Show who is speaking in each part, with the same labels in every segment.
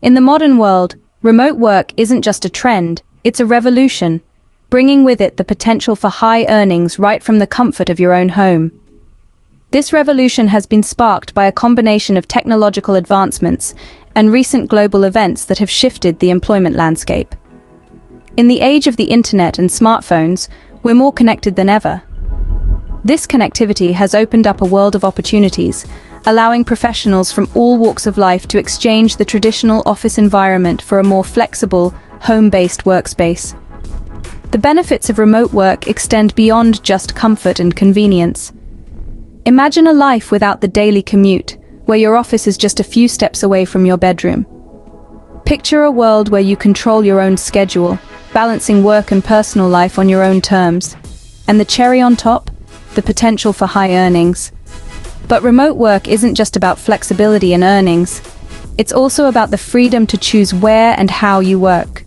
Speaker 1: In the modern world, remote work isn't just a trend, it's a revolution, bringing with it the potential for high earnings right from the comfort of your own home. This revolution has been sparked by a combination of technological advancements and recent global events that have shifted the employment landscape. In the age of the internet and smartphones, we're more connected than ever. This connectivity has opened up a world of opportunities, allowing professionals from all walks of life to exchange the traditional office environment for a more flexible, home-based workspace. The benefits of remote work extend beyond just comfort and convenience. Imagine a life without the daily commute, where your office is just a few steps away from your bedroom. Picture a world where you control your own schedule, balancing work and personal life on your own terms. And the cherry on top? The potential for high earnings. But remote work isn't just about flexibility and earnings. It's also about the freedom to choose where and how you work.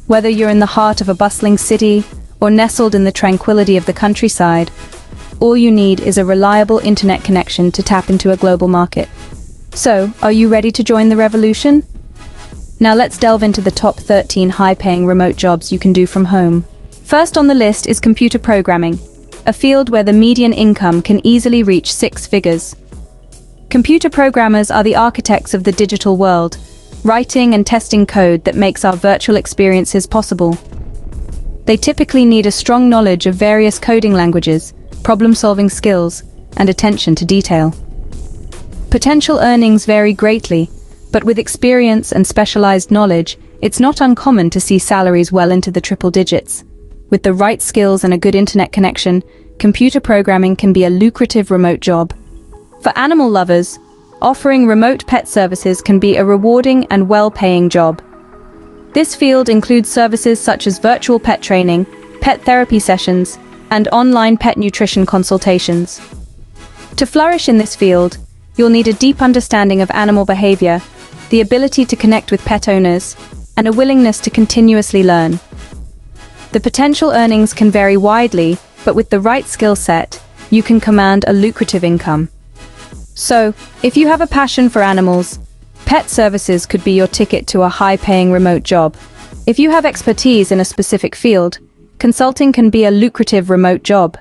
Speaker 1: Whether you're in the heart of a bustling city or nestled in the tranquility of the countryside, all you need is a reliable internet connection to tap into a global market. So, are you ready to join the revolution? Now let's delve into the top 13 high-paying remote jobs you can do from home. First on the list is computer programming, a field where the median income can easily reach 6 figures. Computer programmers are the architects of the digital world, writing and testing code that makes our virtual experiences possible. They typically need a strong knowledge of various coding languages, problem-solving skills, and attention to detail. Potential earnings vary greatly, but with experience and specialized knowledge, it's not uncommon to see salaries well into the triple digits. With the right skills and a good internet connection, computer programming can be a lucrative remote job. For animal lovers, offering remote pet services can be a rewarding and well-paying job. This field includes services such as virtual pet training, pet therapy sessions, and online pet nutrition consultations. To flourish in this field, you'll need a deep understanding of animal behavior, the ability to connect with pet owners, and a willingness to continuously learn. The potential earnings can vary widely, but with the right skill set, you can command a lucrative income. So, if you have a passion for animals, pet services could be your ticket to a high-paying remote job. If you have expertise in a specific field, consulting can be a lucrative remote job.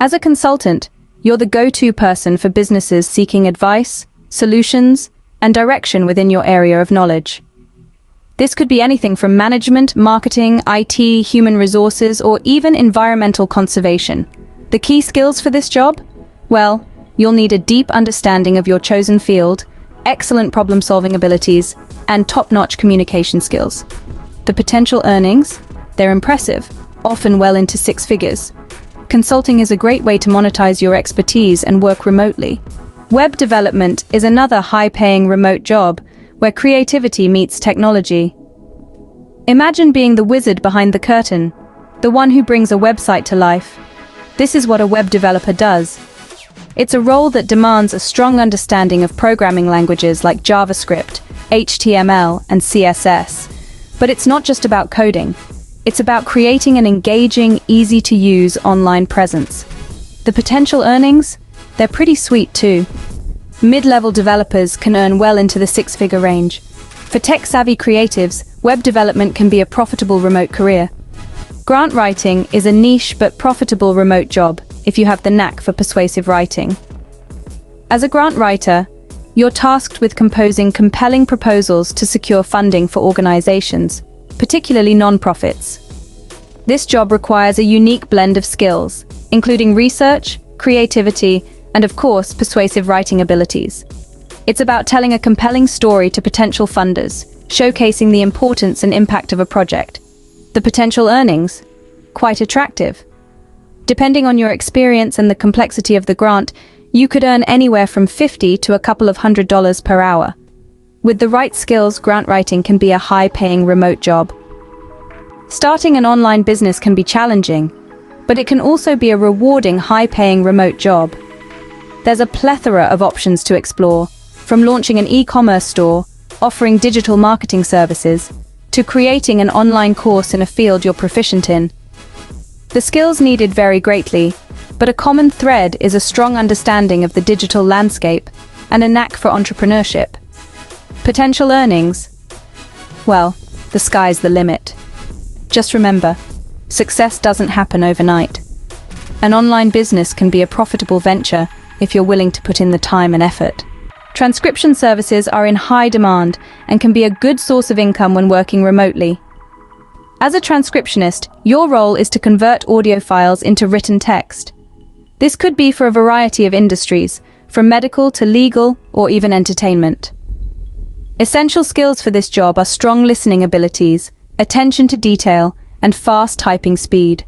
Speaker 1: As a consultant, you're the go-to person for businesses seeking advice, solutions, and direction within your area of knowledge. This could be anything from management, marketing, IT, human resources, or even environmental conservation. The key skills for this job? Well, you'll need a deep understanding of your chosen field, excellent problem-solving abilities, and top-notch communication skills. The potential earnings? They're impressive, often well into 6 figures. Consulting is a great way to monetize your expertise and work remotely. Web development is another high-paying remote job where creativity meets technology. Imagine being the wizard behind the curtain, the one who brings a website to life. This is what a web developer does. It's a role that demands a strong understanding of programming languages like JavaScript, HTML, and CSS. But it's not just about coding. It's about creating an engaging, easy-to-use online presence. The potential earnings? They're pretty sweet too. Mid-level developers can earn well into the 6-figure range. For tech-savvy creatives, web development can be a profitable remote career. Grant writing is a niche but profitable remote job if you have the knack for persuasive writing. As a grant writer, you're tasked with composing compelling proposals to secure funding for organizations, particularly non-profits. This job requires a unique blend of skills, including research, creativity, and of course, persuasive writing abilities. It's about telling a compelling story to potential funders, showcasing the importance and impact of a project. The potential earnings? Quite attractive. Depending on your experience and the complexity of the grant, you could earn anywhere from $50 to a couple of $100 per hour. With the right skills, grant writing can be a high-paying remote job. Starting an online business can be challenging, but it can also be a rewarding, high-paying remote job. There's a plethora of options to explore, from launching an e-commerce store, offering digital marketing services, to creating an online course in a field you're proficient in. The skills needed vary greatly, but a common thread is a strong understanding of the digital landscape and a knack for entrepreneurship. Potential earnings? Well, the sky's the limit. Just remember, success doesn't happen overnight. An online business can be a profitable venture if you're willing to put in the time and effort. Transcription services are in high demand and can be a good source of income when working remotely. As a transcriptionist, your role is to convert audio files into written text. This could be for a variety of industries, from medical to legal or even entertainment. Essential skills for this job are strong listening abilities, attention to detail, and fast typing speed.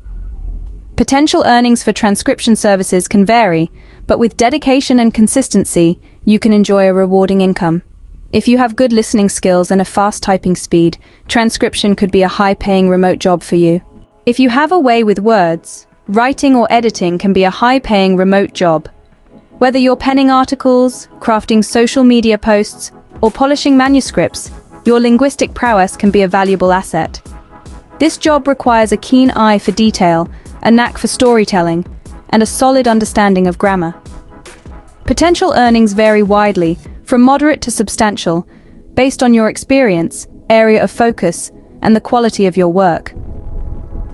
Speaker 1: Potential earnings for transcription services can vary, but with dedication and consistency, you can enjoy a rewarding income. If you have good listening skills and a fast typing speed, transcription could be a high-paying remote job for you. If you have a way with words, writing or editing can be a high-paying remote job. Whether you're penning articles, crafting social media posts, or polishing manuscripts, your linguistic prowess can be a valuable asset. This job requires a keen eye for detail, a knack for storytelling, and a solid understanding of grammar. Potential earnings vary widely, from moderate to substantial, based on your experience, area of focus, and the quality of your work.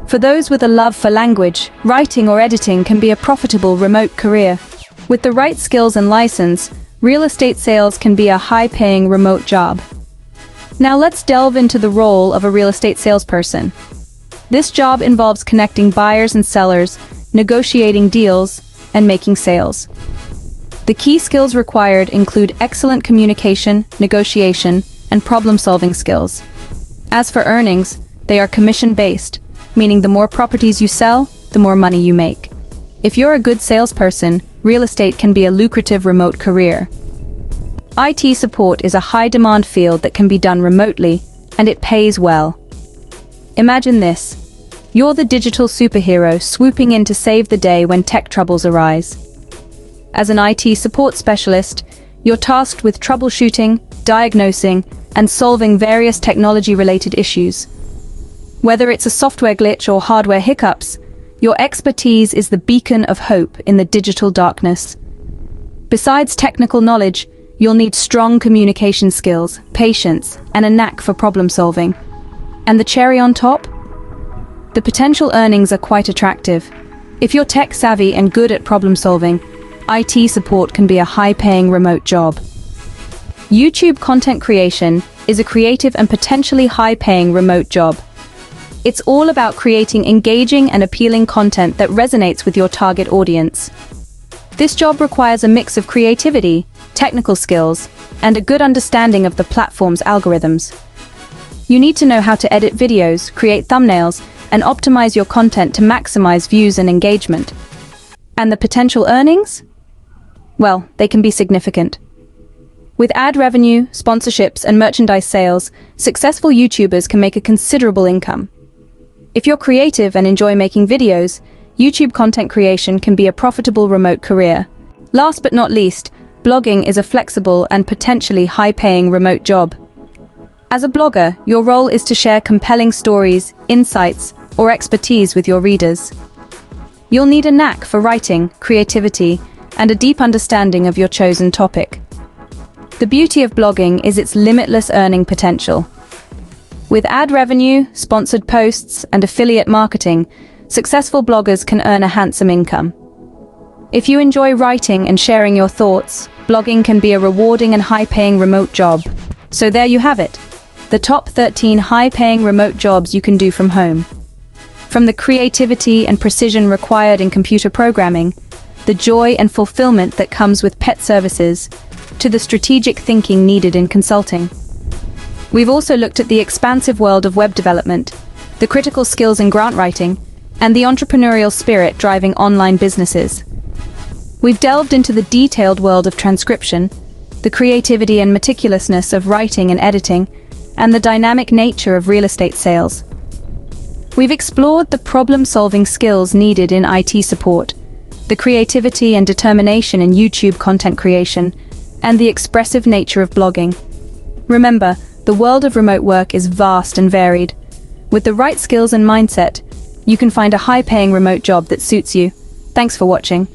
Speaker 1: For those with a love for language, writing or editing can be a profitable remote career. With the right skills and license, real estate sales can be a high-paying remote job. Now let's delve into the role of a real estate salesperson. This job involves connecting buyers and sellers, negotiating deals, and making sales. The key skills required include excellent communication, negotiation, and problem-solving skills. As for earnings, they are commission-based, meaning the more properties you sell, the more money you make. If you're a good salesperson, real estate can be a lucrative remote career. IT support is a high-demand field that can be done remotely, and it pays well. Imagine this. You're the digital superhero swooping in to save the day when tech troubles arise. As an IT support specialist, you're tasked with troubleshooting, diagnosing, and solving various technology-related issues. Whether it's a software glitch or hardware hiccups, your expertise is the beacon of hope in the digital darkness. Besides technical knowledge, you'll need strong communication skills, patience, and a knack for problem solving. And the cherry on top? The potential earnings are quite attractive. If you're tech savvy and good at problem solving, IT support can be a high-paying remote job. YouTube content creation is a creative and potentially high-paying remote job. It's all about creating engaging and appealing content that resonates with your target audience. This job requires a mix of creativity, technical skills, and a good understanding of the platform's algorithms. You need to know how to edit videos, create thumbnails, and optimize your content to maximize views and engagement. And the potential earnings? Well, they can be significant. With ad revenue, sponsorships, and merchandise sales, successful YouTubers can make a considerable income. If you're creative and enjoy making videos, YouTube content creation can be a profitable remote career. Last but not least, blogging is a flexible and potentially high-paying remote job. As a blogger, your role is to share compelling stories, insights, or expertise with your readers. You'll need a knack for writing, creativity, and a deep understanding of your chosen topic. The beauty of blogging is its limitless earning potential. With ad revenue, sponsored posts, and affiliate marketing, successful bloggers can earn a handsome income. If you enjoy writing and sharing your thoughts, blogging can be a rewarding and high-paying remote job. So there you have it, the top 13 high-paying remote jobs you can do from home. From the creativity and precision required in computer programming, the joy and fulfillment that comes with pet services, to the strategic thinking needed in consulting. We've also looked at the expansive world of web development, the critical skills in grant writing, and the entrepreneurial spirit driving online businesses. We've delved into the detailed world of transcription, the creativity and meticulousness of writing and editing, and the dynamic nature of real estate sales. We've explored the problem-solving skills needed in IT support, the creativity and determination in YouTube content creation, and the expressive nature of blogging. Remember, the world of remote work is vast and varied. With the right skills and mindset, you can find a high-paying remote job that suits you. Thanks for watching.